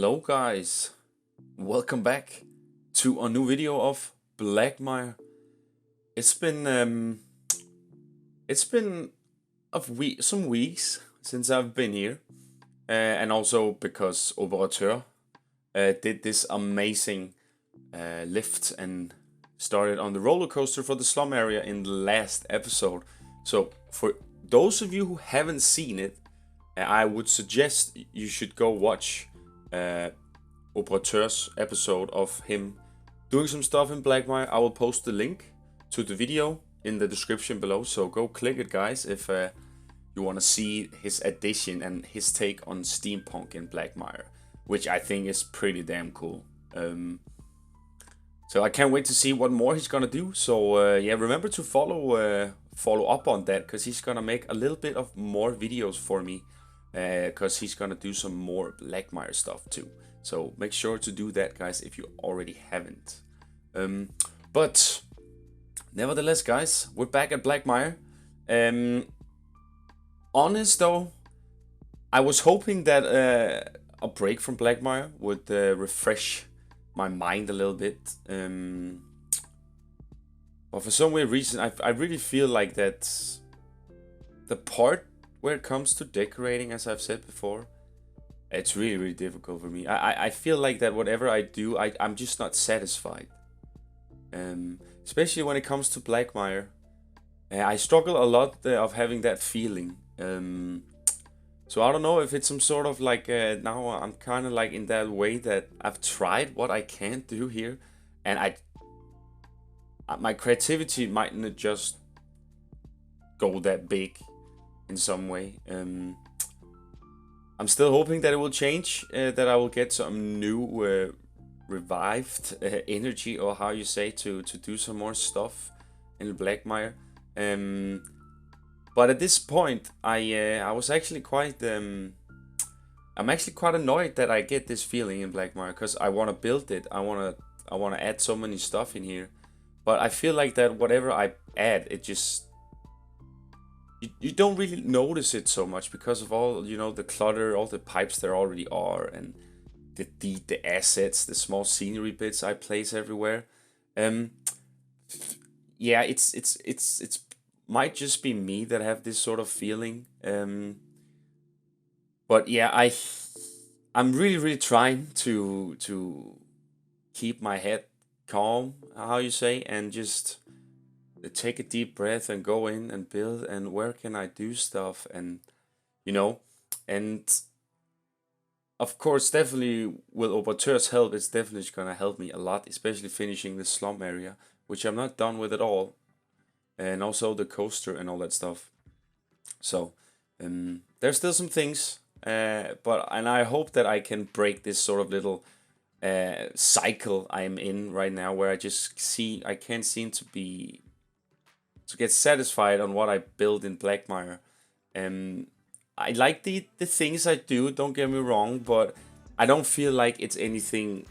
Hello guys, welcome back to a new video of Blackmire. It's been some weeks since I've been here, and also because Operateur did this amazing lift and started on the roller coaster for the slum area in the last episode. So for those of you who haven't seen it, I would suggest you should go watch Operateur's episode of him doing some stuff in Blackmire. I will post the link to the video in the description below, so go click it guys if you want to see his addition and his take on steampunk in Blackmire, which I think is pretty damn cool. So I can't wait to see what more he's gonna do. So yeah, remember to follow up on that, because he's gonna make a little bit of more videos for me, because he's gonna do some more Blackmire stuff too. So make sure to do that guys if you already haven't. But nevertheless guys, we're back at Blackmire. Honest though, I was hoping that a break from Blackmire would refresh my mind a little bit. But for some weird reason, I really feel like that the part where it comes to decorating, as I've said before, it's really difficult for me. I feel like that whatever I do, I'm just not satisfied. Especially when it comes to Blackmire. I struggle a lot of having that feeling. So I don't know if it's some sort of like, now I'm kind of like in that way that I've tried what I can do here, and my creativity might not just go that big in some way. I'm still hoping that it will change, that I will get some new revived energy, or how you say, to do some more stuff in Blackmire. But at this point, I was actually quite I'm actually quite annoyed that I get this feeling in Blackmire, because I want to build it. I want to add so many stuff in here, but I feel like that whatever I add, it just you don't really notice it so much because of all, you know, the clutter, all the pipes there already are, and the assets, the small scenery bits I place everywhere. Yeah, it's might just be me that have this sort of feeling. But yeah, I'm really trying to keep my head calm, how you say, and just take a deep breath and go in and build, and where can I do stuff, and you know, and of course definitely with Operateur's help, it's definitely gonna help me a lot, especially finishing the slum area, which I'm not done with at all, and also the coaster and all that stuff. So there's still some things, but I hope that I can break this sort of little cycle I'm in right now, where I can't seem to get satisfied on what I build in Blackmire. I like the things I do, don't get me wrong, but I don't feel like it's anything.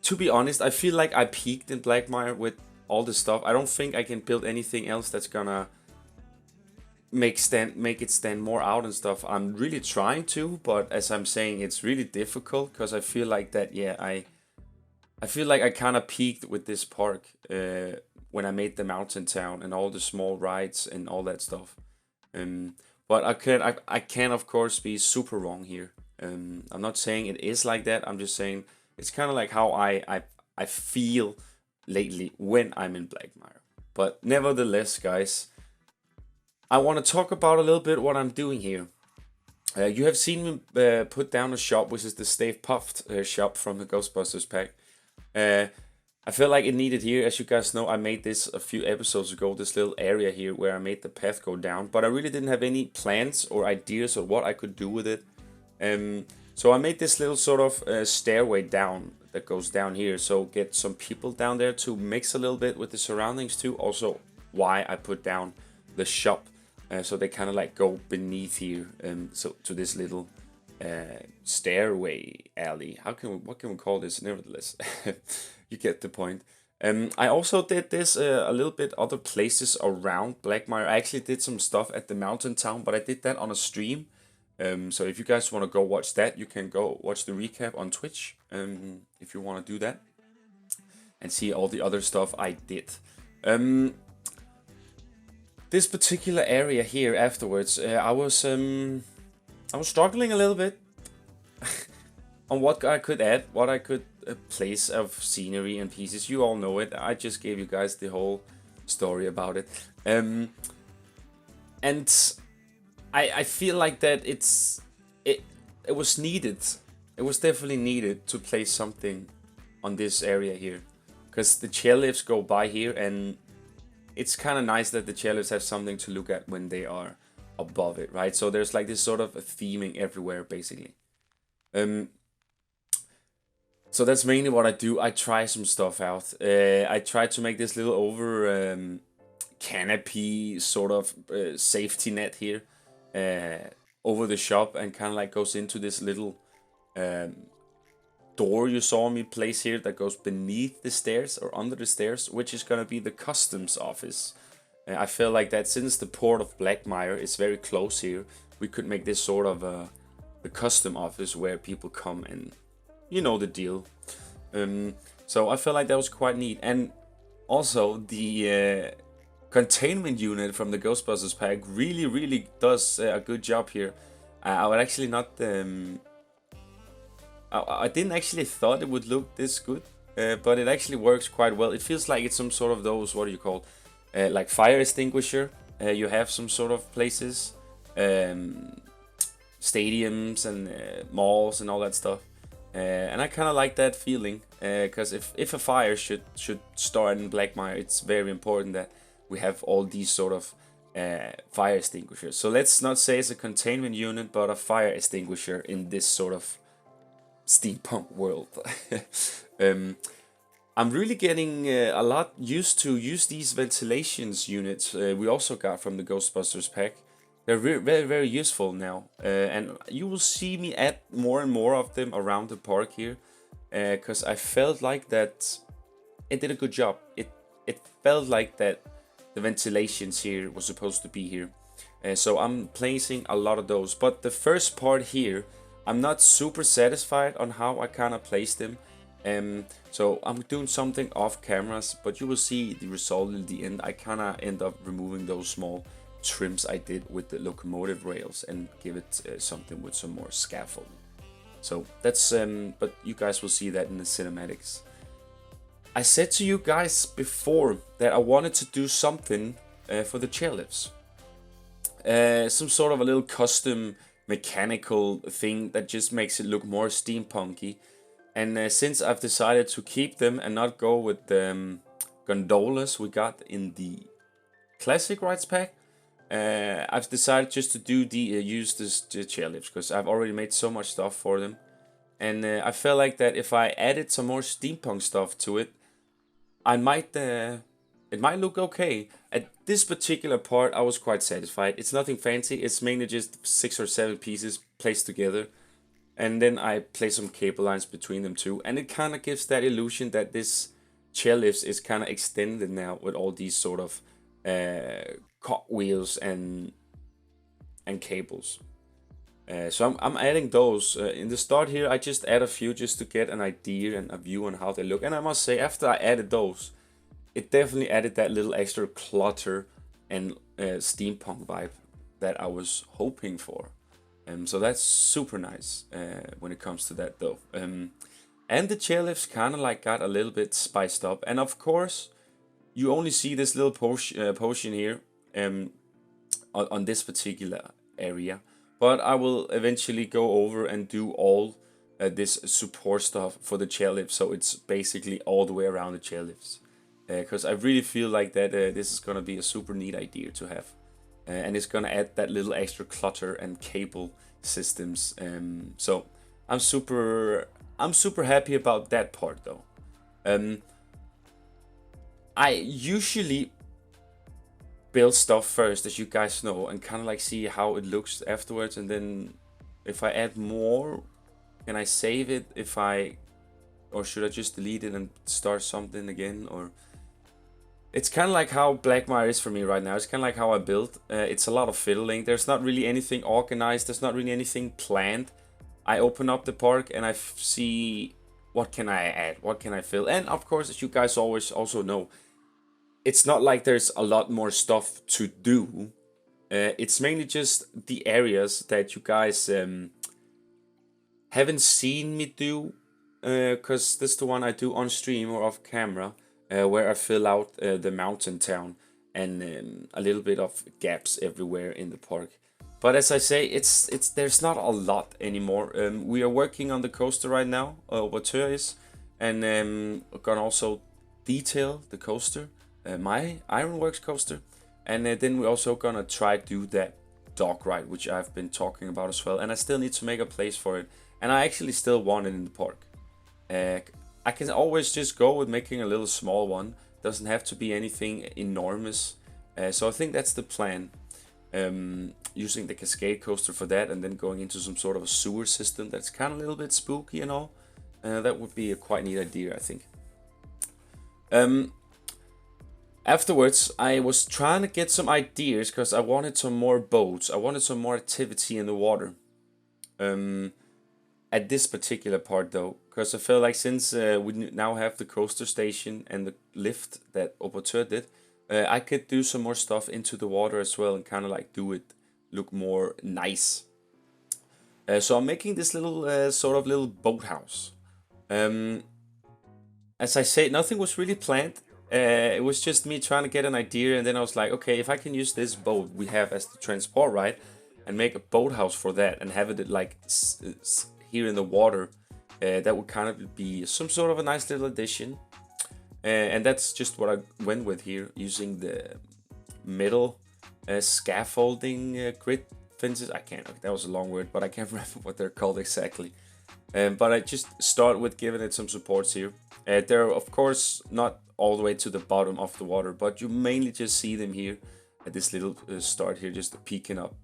To be honest, I feel like I peaked in Blackmire with all this stuff. I don't think I can build anything else that's gonna make it stand more out and stuff. I'm really trying to, but as I'm saying, it's really difficult, because I feel like that, yeah, I feel like I kind of peaked with this park when I made the mountain town and all the small rides and all that stuff. But I can of course be super wrong here. I'm not saying it is like that. I'm just saying it's kind of like how I feel lately when I'm in Blackmire. But nevertheless, guys, I want to talk about a little bit what I'm doing here. You have seen me put down a shop, which is the Stay Puffed shop from the Ghostbusters pack. I feel like it needed here. As you guys know, I made this a few episodes ago, this little area here where I made the path go down, but I really didn't have any plans or ideas of what I could do with it. So I made this little sort of stairway down that goes down here, so get some people down there to mix a little bit with the surroundings too. Also why I put down the shop, so they kind of like go beneath here, so to this little stairway alley. What can we call this? Nevertheless, you get the point. I also did this a little bit other places around Blackmire. I actually did some stuff at the mountain town, but I did that on a stream. So if you guys want to go watch that, you can go watch the recap on Twitch, if you want to do that, and see all the other stuff I did. This particular area here afterwards, I was struggling a little bit on what I could add, what I could place of scenery and pieces. You all know it. I just gave you guys the whole story about it. And I feel like that it was needed. It was definitely needed to place something on this area here, because the chairlifts go by here, and it's kind of nice that the chairlifts have something to look at when they are above it, right? So there's like this sort of a theming everywhere, basically. So that's mainly what I do. I try some stuff out. I try to make this little over canopy sort of safety net here over the shop, and kind of like goes into this little door you saw me place here that goes beneath the stairs or under the stairs, which is gonna be the customs office. I feel like that since the port of Blackmire is very close here, we could make this sort of the custom office where people come, and you know the deal. So I felt like that was quite neat. And also the containment unit from the Ghostbusters pack really does a good job here. I would actually not I didn't actually thought it would look this good, but it actually works quite well. It feels like it's some sort of those, what do you call, like fire extinguisher. You have some sort of places, stadiums and malls and all that stuff. And I kind of like that feeling, because if a fire should start in Blackmire, it's very important that we have all these sort of fire extinguishers. So let's not say it's a containment unit, but a fire extinguisher in this sort of steampunk world. I'm really getting a lot used to use these ventilations units we also got from the Ghostbusters pack. They're very useful now, and you will see me add more and more of them around the park here, because I felt like that it did a good job. It felt like that the ventilations here was supposed to be here, so I'm placing a lot of those. But the first part here, I'm not super satisfied on how I kind of placed them, so I'm doing something off cameras, but you will see the result in the end. I kind of end up removing those small trims I did with the locomotive rails and give it something with some more scaffolding. So that's but you guys will see that in the cinematics. I said to you guys before that I wanted to do something for the chairlifts, some sort of a little custom mechanical thing that just makes it look more steampunky. And since I've decided to keep them and not go with the gondolas we got in the classic rides pack, I've decided just to do the use the chairlifts, because I've already made so much stuff for them, and I felt like that if I added some more steampunk stuff to it, I might it might look okay. At this particular part, I was quite satisfied. It's nothing fancy. It's mainly just 6 or 7 pieces placed together, and then I place some cable lines between them too, and it kind of gives that illusion that this chairlifts is kind of extended now with all these sort of cogwheels and cables. So I'm adding those in the start here. I just add a few just to get an idea and a view on how they look, and I must say, after I added those, it definitely added that little extra clutter and steampunk vibe that I was hoping for. So that's super nice when it comes to that though. And the chairlifts kind of like got a little bit spiced up, and of course you only see this little potion here on this particular area, but I will eventually go over and do all this support stuff for the chairlift, so it's basically all the way around the chairlifts, because I really feel like that this is gonna be a super neat idea to have, and it's gonna add that little extra clutter and cable systems. So I'm super happy about that part though. I usually build stuff first, as you guys know, and kind of like see how it looks afterwards, and then if I add more, can I save it or should I just delete it and start something again? Or it's kind of like how Blackmire is for me right now. It's kind of like how I build. It's a lot of fiddling. There's not really anything organized. There's not really anything planned. I open up the park and I see what can I add, what can I fill. And of course, as you guys always also know, it's not like there's a lot more stuff to do. It's mainly just the areas that you guys haven't seen me do, because this is the one I do on stream or off camera, where I fill out the mountain town and a little bit of gaps everywhere in the park. But as I say, it's there's not a lot anymore. We are working on the coaster right now, Boathouse is, and we're gonna also detail the coaster, my Ironworks coaster, and then we're also gonna try to do that dog ride, which I've been talking about as well. And I still need to make a place for it, and I actually still want it in the park. I can always just go with making a little small one. Doesn't have to be anything enormous. So I think that's the plan. Using the cascade coaster for that, and then going into some sort of a sewer system that's kind of a little bit spooky and all. That would be a quite neat idea, I think. Afterwards, I was trying to get some ideas because I wanted some more boats. I wanted some more activity in the water. At this particular part though, because I feel like since we now have the coaster station and the lift that Boathouse did, I could do some more stuff into the water as well and kind of like do it look more nice. So I'm making this little sort of little boathouse. As I say, nothing was really planned. It was just me trying to get an idea, and then I was like, okay, if I can use this boat we have as the transport ride and make a boathouse for that and have it like here in the water, that would kind of be some sort of a nice little addition. And that's just what I went with here, using the metal scaffolding grid fences. That was a long word, but I can't remember what they're called exactly. But I just start with giving it some supports here. They're of course not all the way to the bottom of the water, but you mainly just see them here at this little start here, just peeking up.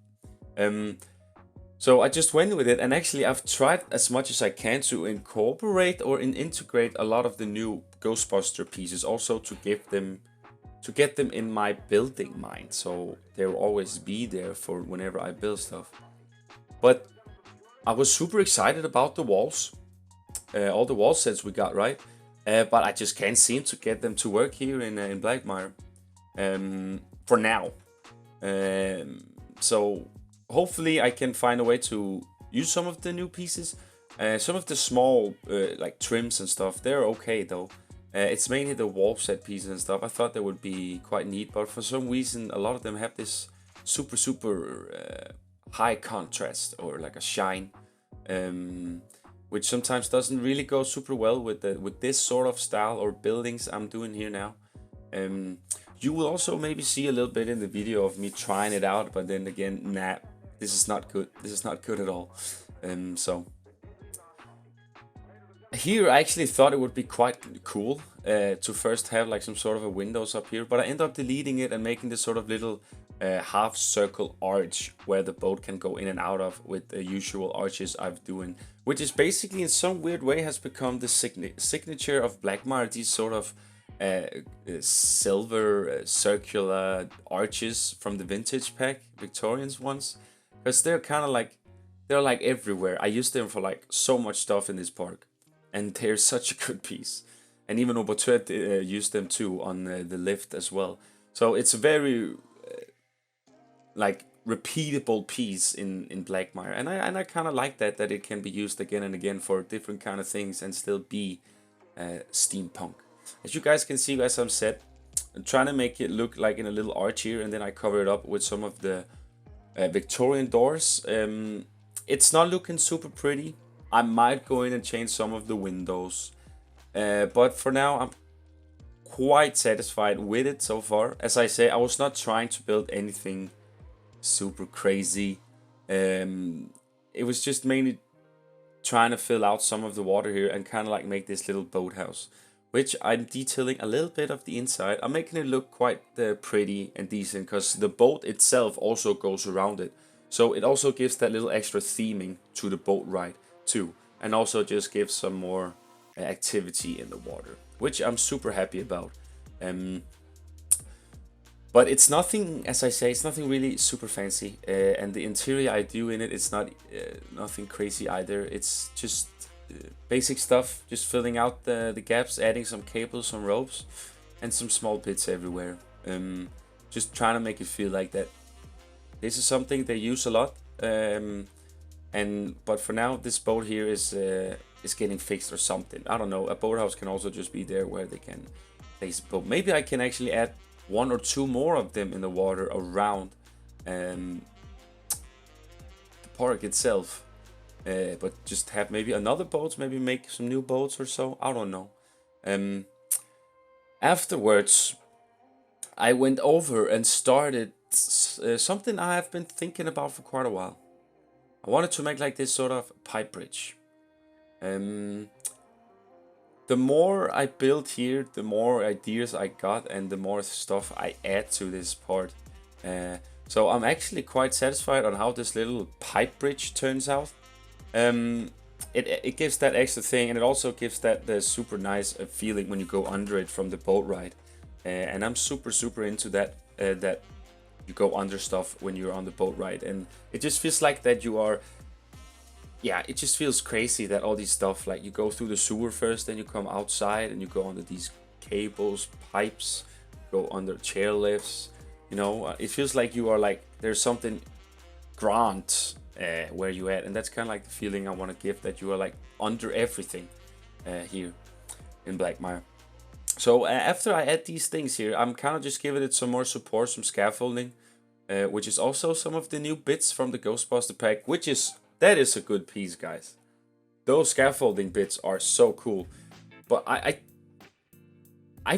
So I just went with it, and actually I've tried as much as I can to incorporate or integrate a lot of the new Ghostbuster pieces, also to get them in my building mind, so they'll always be there for whenever I build stuff. But I was super excited about the walls, all the wall sets we got, right? But I just can't seem to get them to work here in Blackmire, for now. So hopefully I can find a way to use some of the new pieces. Some of the small like trims and stuff, they're okay though. It's mainly the wall set pieces and stuff. I thought they would be quite neat, but for some reason a lot of them have this super high contrast or like a shine, which sometimes doesn't really go super well with this sort of style or buildings I'm doing here now. You will also maybe see a little bit in the video of me trying it out, but then again, nah, this is not good. This is not good at all. So here I actually thought it would be quite cool to first have like some sort of a windows up here, but I ended up deleting it and making this sort of little half circle arch where the boat can go in and out of, with the usual arches I've doing, which is basically in some weird way has become the signature of Blackmire, these sort of silver circular arches from the vintage pack, Victorians ones, because they're kind of like, they're like everywhere. I use them for like so much stuff in this park, and they're such a good piece. And even Boathouse used them too on the lift as well. So it's a very like repeatable piece in Blackmire, and I kind of like that it can be used again and again for different kind of things and still be steampunk. As you guys can see, as I'm said, I'm trying to make it look like in a little arch here, and then I cover it up with some of the Victorian doors. It's not looking super pretty. I might go in and change some of the windows, but for now I'm quite satisfied with it so far. As I say, I was not trying to build anything super crazy. It was just mainly trying to fill out some of the water here and kind of like make this little boathouse, which I'm detailing a little bit of the inside. I'm making it look quite pretty and decent, because the boat itself also goes around it, so it also gives that little extra theming to the boat ride too, and also just gives some more activity in the water, which I'm super happy about. But it's nothing, as I say, it's nothing really super fancy. And the interior I do in it, it's not nothing crazy either. It's just basic stuff, just filling out the gaps, adding some cables, some ropes, and some small bits everywhere. Just trying to make it feel like that this is something they use a lot. But for now, this boat here is getting fixed or something. I don't know. A boathouse can also just be there where they can place a boat. Maybe I can actually add one or two more of them in the water around the park itself. But just have maybe another boat, maybe make some new boats or so. I don't know. Afterwards, I went over and started something I have been thinking about for quite a while. I wanted to make like this sort of pipe bridge. The more I built here, the more ideas I got and the more stuff I add to this part. So I'm actually quite satisfied on how this little pipe bridge turns out. It gives that extra thing, and it also gives that the super nice feeling when you go under it from the boat ride. And I'm super into that that you go under stuff when you're on the boat ride, and it just feels like that you are. Yeah, it just feels crazy that all these stuff, like you go through the sewer first, then you come outside and you go under these cables, pipes, go under chairlifts. You know, it feels like you are like there's something grand where you at, and that's kind of like the feeling I want to give, that you are like under everything here in Blackmire. So after I add these things here, I'm kind of just giving it some more support, some scaffolding, which is also some of the new bits from the Ghostbuster pack, that is a good piece, guys. Those scaffolding bits are so cool. But I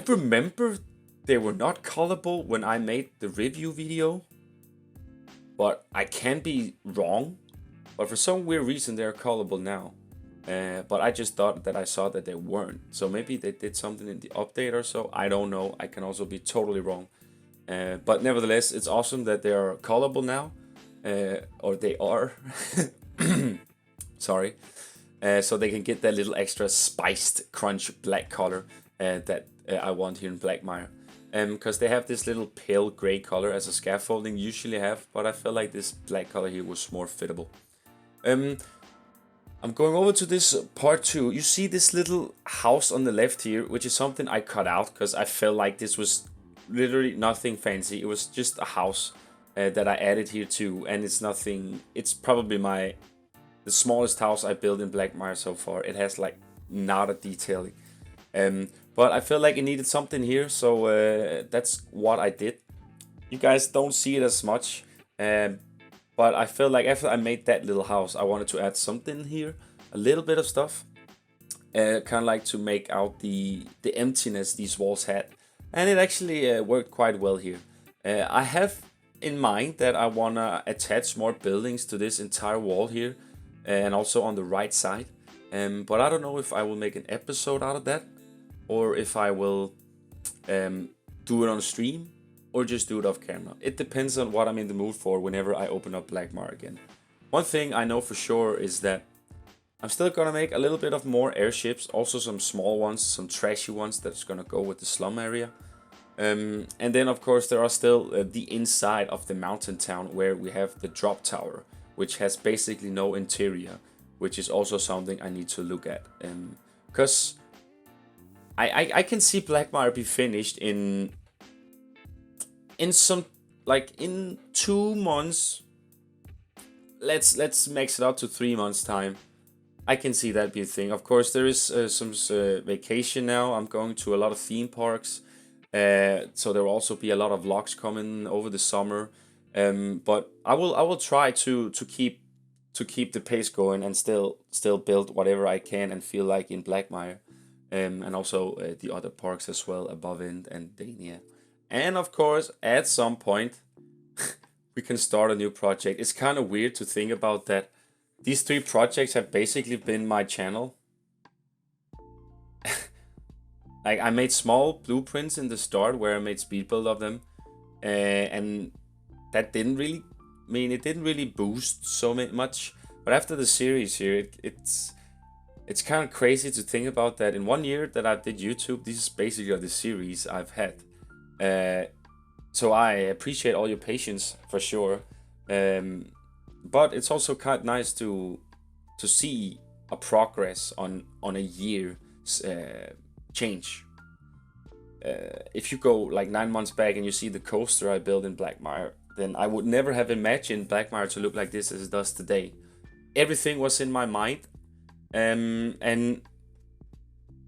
remember they were not colorable when I made the review video. But I can be wrong. But for some weird reason they're colorable now. But I just thought that I saw that they weren't. So maybe they did something in the update or so. I don't know. I can also be totally wrong. But nevertheless, it's awesome that they are colorable now. Or they are. Sorry. So they can get that little extra spiced crunch black color that I want here in Blackmire. Because they have this little pale gray color as a scaffolding usually have, but I felt like this black color here was more fittable. I'm going over to this part 2. You see this little house on the left here, which is something I cut out because I felt like this was literally nothing fancy. It was just a house that I added here too, and it's nothing. It's probably the smallest house I built in Blackmire so far. It has like not a detailing. But I felt like it needed something here, so that's what I did. You guys don't see it as much, but I felt like after I made that little house, I wanted to add something here, a little bit of stuff, kind of like to make out the emptiness these walls had, and it actually worked quite well here. I have in mind that I wanna attach more buildings to this entire wall here, and also on the right side. But I don't know if I will make an episode out of that, or if I will do it on stream, or just do it off camera. It depends on what I'm in the mood for whenever I open up Blackmire again. One thing I know for sure is that I'm still gonna make a little bit of more airships, also some small ones, some trashy ones that's gonna go with the slum area. And then of course there are still the inside of the mountain town where we have the drop tower, which has basically no interior, which is also something I need to look at. Because I can see Blackmire be finished in some, like in 2 months. Let's max it out to 3 months time. I can see that be a thing. Of course, there is some vacation now. I'm going to a lot of theme parks, so there will also be a lot of vlogs coming over the summer. But I will try to keep the pace going and still build whatever I can and feel like in Blackmire, and also the other parks as well, Above End and Dania. And of course, at some point, we can start a new project. It's kind of weird to think about that. These 3 projects have basically been my channel. Like, I made small blueprints in the start where I made speed build of them, and that didn't really, it didn't really boost so much. But after the series here, it's kind of crazy to think about that in 1 year that I did YouTube. This is basically the series I've had. So I appreciate all your patience for sure. But it's also kind of nice to see a progress on a year change. If you go like 9 months back and you see the coaster I built in Blackmire, then I would never have imagined Blackmire to look like this as it does today. Everything was in my mind, and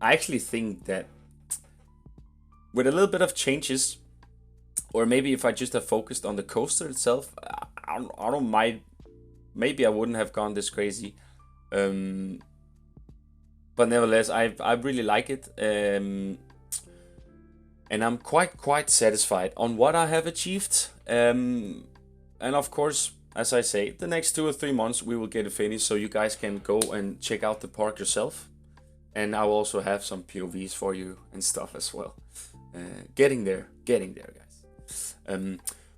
I actually think that with a little bit of changes, or maybe if I just have focused on the coaster itself, I don't mind. Maybe I wouldn't have gone this crazy. Um, but nevertheless, I really like it. And I'm quite satisfied on what I have achieved. And of course, as I say, the next 2 or 3 months we will get it finished, so you guys can go and check out the park yourself. And I will also have some POVs for you and stuff as well. Getting there, guys.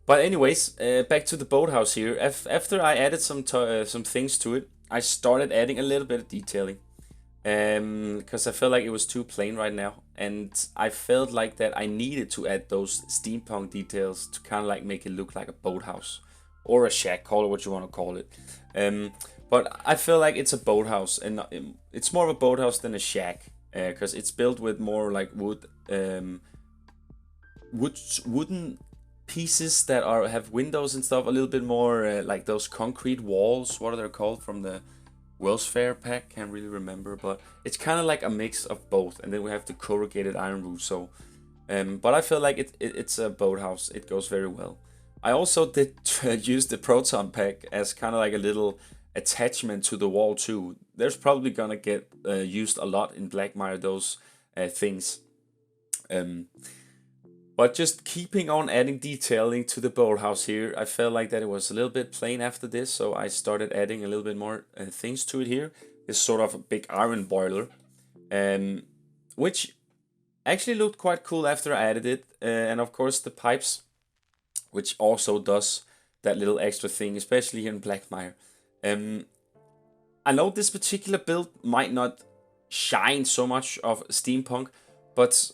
But anyways, back to the boathouse here. After I added some things to it, I started adding a little bit of detailing. Because I felt like it was too plain right now, and I felt like that I needed to add those steampunk details to kind of like make it look like a boathouse or a shack, call it what you want to call it. But I feel like it's a boathouse, and it's more of a boathouse than a shack, because it's built with more like wooden pieces that have windows and stuff, a little bit more like those concrete walls. What are they called from the Wells Fair pack? Can't really remember, but it's kind of like a mix of both. And then we have the corrugated iron roof. So, but I feel like it's a boathouse. It goes very well. I also did use the proton pack as kind of like a little attachment to the wall too. There's probably gonna get used a lot in Blackmire, those things. Um, but just keeping on adding detailing to the boathouse here, I felt like that it was a little bit plain after this, so I started adding a little bit more things to it here. This sort of a big iron boiler, which actually looked quite cool after I added it. And of course the pipes, which also does that little extra thing, especially here in Blackmire. I know this particular build might not shine so much of steampunk, but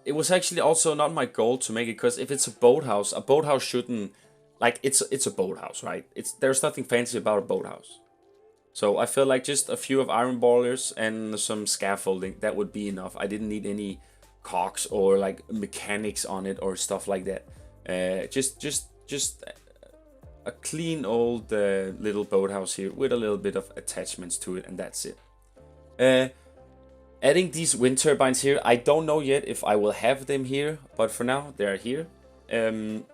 it was actually also not my goal to make it, because if it's a boathouse shouldn't, like, it's a boathouse, right? There's nothing fancy about a boathouse. So I felt like just a few of iron boilers and some scaffolding, that would be enough. I didn't need any cogs or like mechanics on it or stuff like that. Just a clean old little boathouse here with a little bit of attachments to it, and that's it. Adding these wind turbines here, I don't know yet if I will have them here, but for now they're here. And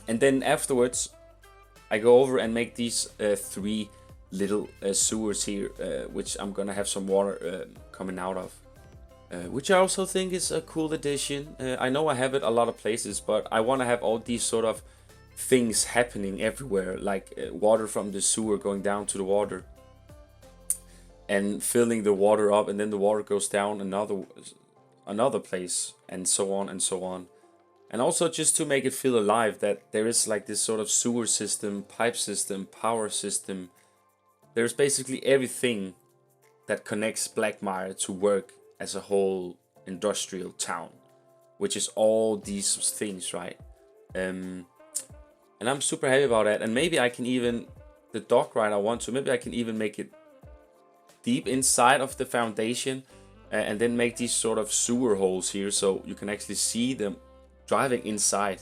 then afterwards, I go over and make these 3 little sewers here, which I'm gonna have some water coming out of. Which I also think is a cool addition. I know I have it a lot of places, but I want to have all these sort of things happening everywhere, like water from the sewer going down to the water and filling the water up, and then the water goes down another place, and so on and so on. And also just to make it feel alive, that there is like this sort of sewer system, pipe system, power system. There's basically everything that connects Blackmire to work as a whole industrial town, which is all these things, right? And I'm super happy about that. And maybe I can even, the dock ride I want to, maybe I can even make it deep inside of the foundation, and then make these sort of sewer holes here, so you can actually see them driving inside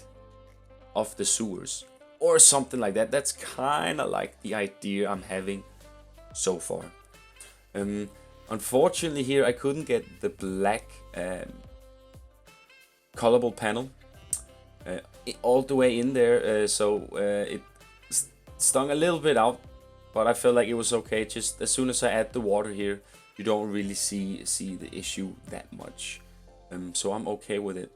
of the sewers or something like that. That's kind of like the idea I'm having so far. Unfortunately here I couldn't get the black colorable panel all the way in there, so it stung a little bit out, but I felt like it was okay. Just as soon as I add the water here, you don't really see the issue that much, so I'm okay with it.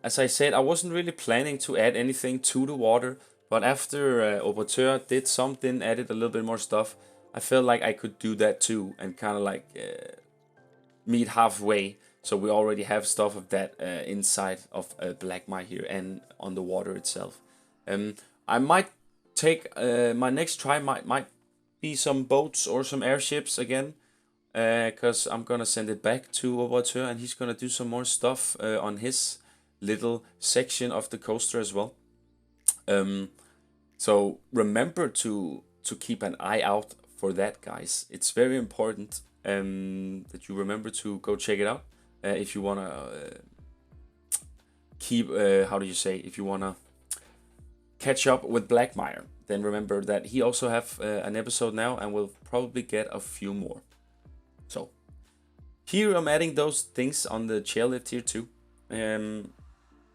As I said, I wasn't really planning to add anything to the water, but after Boathouse did something, added a little bit more stuff, I felt like I could do that too, and kind of like meet halfway. So we already have stuff of that inside of Blackmire here and on the water itself. I might take my next try might be some boats or some airships again, because I'm gonna send it back to Boathouse and he's gonna do some more stuff on his little section of the coaster as well. So remember to keep an eye out for that, guys. It's very important that you remember to go check it out if you wanna keep how do you say, if you wanna catch up with Blackmire. Then remember that he also have an episode now, and will probably get a few more. So here I'm adding those things on the chairlift here too.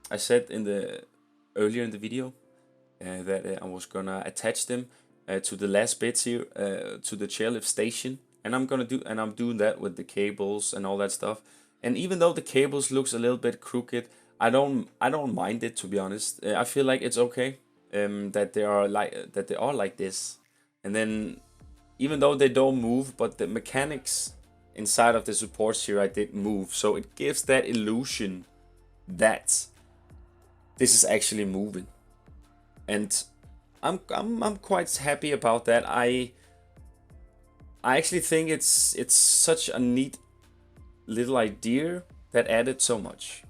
I said earlier in the video that I was gonna attach them to the last bits here to the chairlift station, and I'm doing that with the cables and all that stuff. And even though the cables looks a little bit crooked, I don't mind it, to be honest. I feel like it's okay that they are like this. And then even though they don't move, but the mechanics inside of the supports here I did move, so it gives that illusion that this is actually moving. And I'm quite happy about that. I actually think it's such a neat little idea that added so much.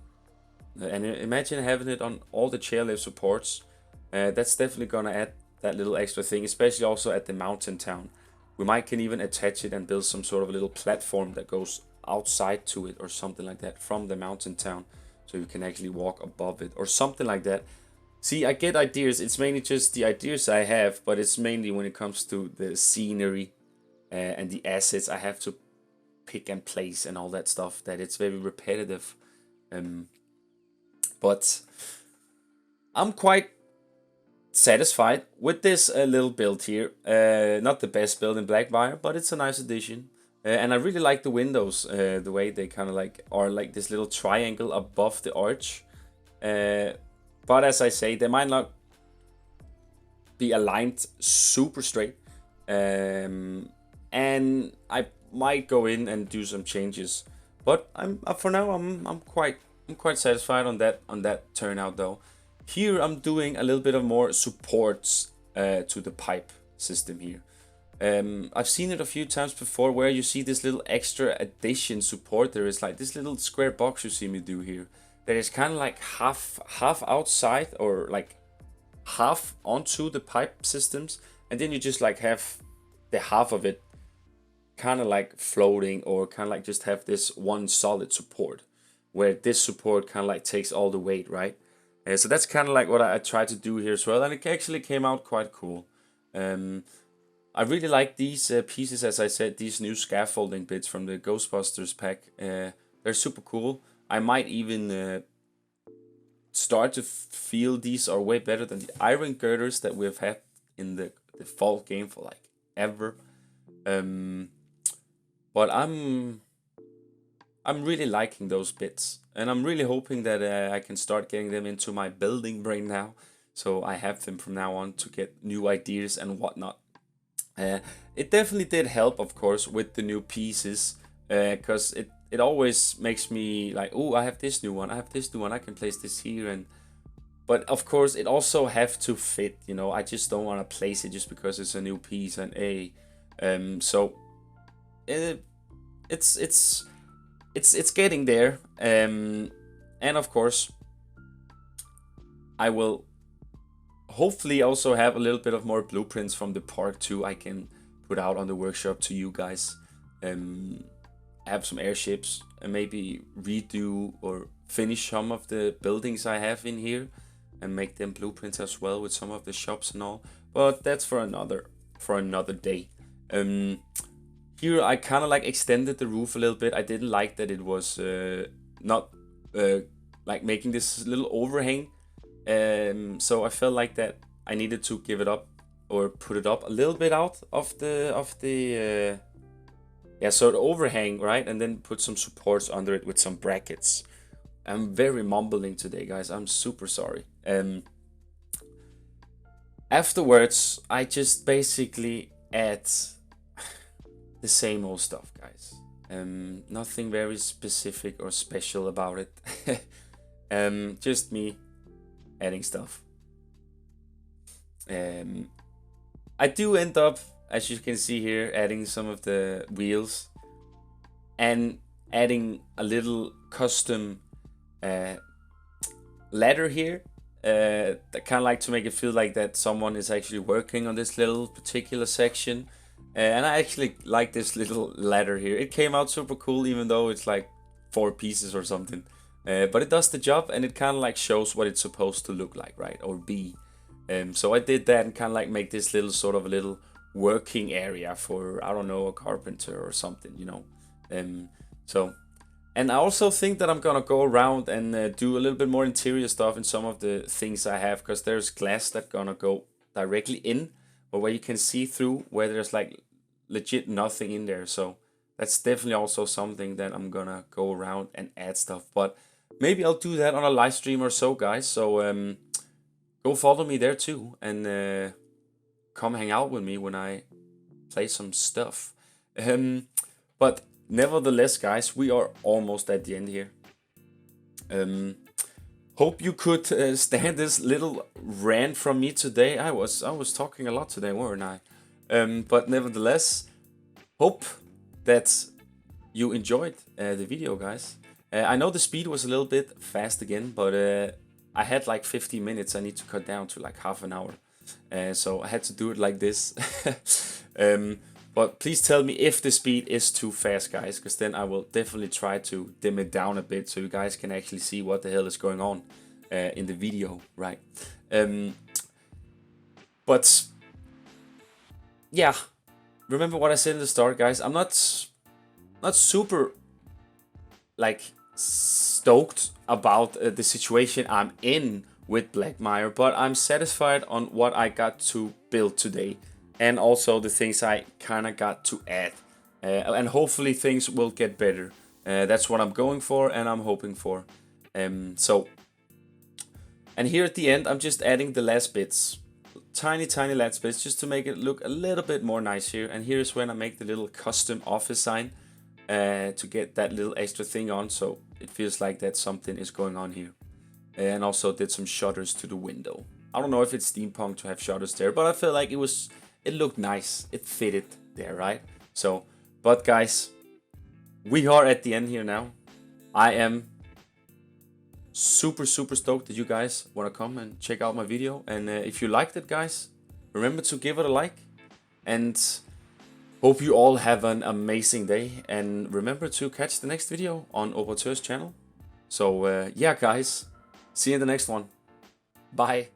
And imagine having it on all the chairlift supports. That's definitely gonna add that little extra thing, especially also at the mountain town. We can even attach it and build some sort of a little platform that goes outside to it or something like that from the mountain town, so you can actually walk above it or something like that. See, I get ideas. It's mainly just the ideas I have, but it's mainly when it comes to the scenery and the assets I have to pick and place and all that stuff, that it's very repetitive. But I'm quite satisfied with this little build here. Not the best build in Blackmire, but it's a nice addition. And I really like the windows, the way they kind of like are like this little triangle above the arch. But as I say, they might not be aligned super straight. And I might go in and do some changes. But for now I'm quite satisfied on that turnout though. Here I'm doing a little bit of more supports to the pipe system here. I've seen it a few times before where you see this little extra addition support. There is like this little square box you see me do here. That is kind of like half outside or like half onto the pipe systems. And then you just like have the half of it kind of like floating, or kind of like just have this one solid support, where this support kind of like takes all the weight, right? So that's kind of like what I tried to do here as well, and it actually came out quite cool. I really like these pieces, as I said, these new scaffolding bits from the Ghostbusters pack. They're super cool. I might even start to feel these are way better than the iron girders that we've had in the fall game for like ever. But I'm really liking those bits, and I'm really hoping that I can start getting them into my building brain now, so I have them from now on to get new ideas and whatnot. It definitely did help, of course, with the new pieces, because it always makes me like, oh, I have this new one, I can place this here, but of course it also have to fit, you know. I just don't want to place it just because it's a new piece and so it's getting there, and of course I will hopefully also have a little bit of more blueprints from the park too I can put out on the workshop to you guys. Have some airships and maybe redo or finish some of the buildings I have in here and make them blueprints as well with some of the shops and all, but that's for another day. Here I kind of like extended the roof a little bit. I didn't like that it was not like making this little overhang, so I felt like that I needed to give it up or put it up a little bit out of the yeah, so the overhang, right, and then put some supports under it with some brackets. I'm very mumbling today, guys. I'm super sorry. Afterwards, I just basically add the same old stuff, guys. Nothing very specific or special about it. Just me adding stuff. I do end up, as you can see here, adding some of the wheels and adding a little custom ladder here. I kind of like to make it feel like that someone is actually working on this little particular section. And I actually like this little ladder here. It came out super cool, even though it's like 4 pieces or something. But it does the job, and it kind of like shows what it's supposed to look like, right? Or be. So I did that and kind of like make this little sort of a little working area for, I don't know, a carpenter or something, you know. So, and I also think that I'm gonna go around and do a little bit more interior stuff in some of the things I have, because there's glass that gonna go directly in, but where you can see through, where there's like legit nothing in there. So that's definitely also something that I'm gonna go around and add stuff. But maybe I'll do that on a live stream or so, guys. So go follow me there too, and come hang out with me when I play some stuff. But nevertheless, guys, we are almost at the end here. Hope you could stand this little rant from me today. I was talking a lot today, weren't I? But nevertheless, hope that you enjoyed the video, guys. I know the speed was a little bit fast again, but I had like 50 minutes. I need to cut down to like half an hour. So I had to do it like this. But please tell me if the speed is too fast, guys, because then I will definitely try to dim it down a bit so you guys can actually see what the hell is going on in the video, right? But yeah, remember what I said in the start, guys. I'm not super like stoked about the situation I'm in with Blackmire, but I'm satisfied on what I got to build today, and also the things I kind of got to add, and hopefully things will get better. That's what I'm going for and I'm hoping for. So, and here at the end I'm just adding the last bits, tiny last bits, just to make it look a little bit more nice here. And here's when I make the little custom office sign to get that little extra thing on, so it feels like that something is going on here. And also did some shutters to the window. I don't know if it's steampunk to have shutters there, but I feel like it looked nice. It fitted there, right? So, but guys, we are at the end here now. I am super stoked that you guys want to come and check out my video. And if you liked it, guys, remember to give it a like. And hope you all have an amazing day. And remember to catch the next video on Boathouse channel. So yeah, guys. See you in the next one. Bye.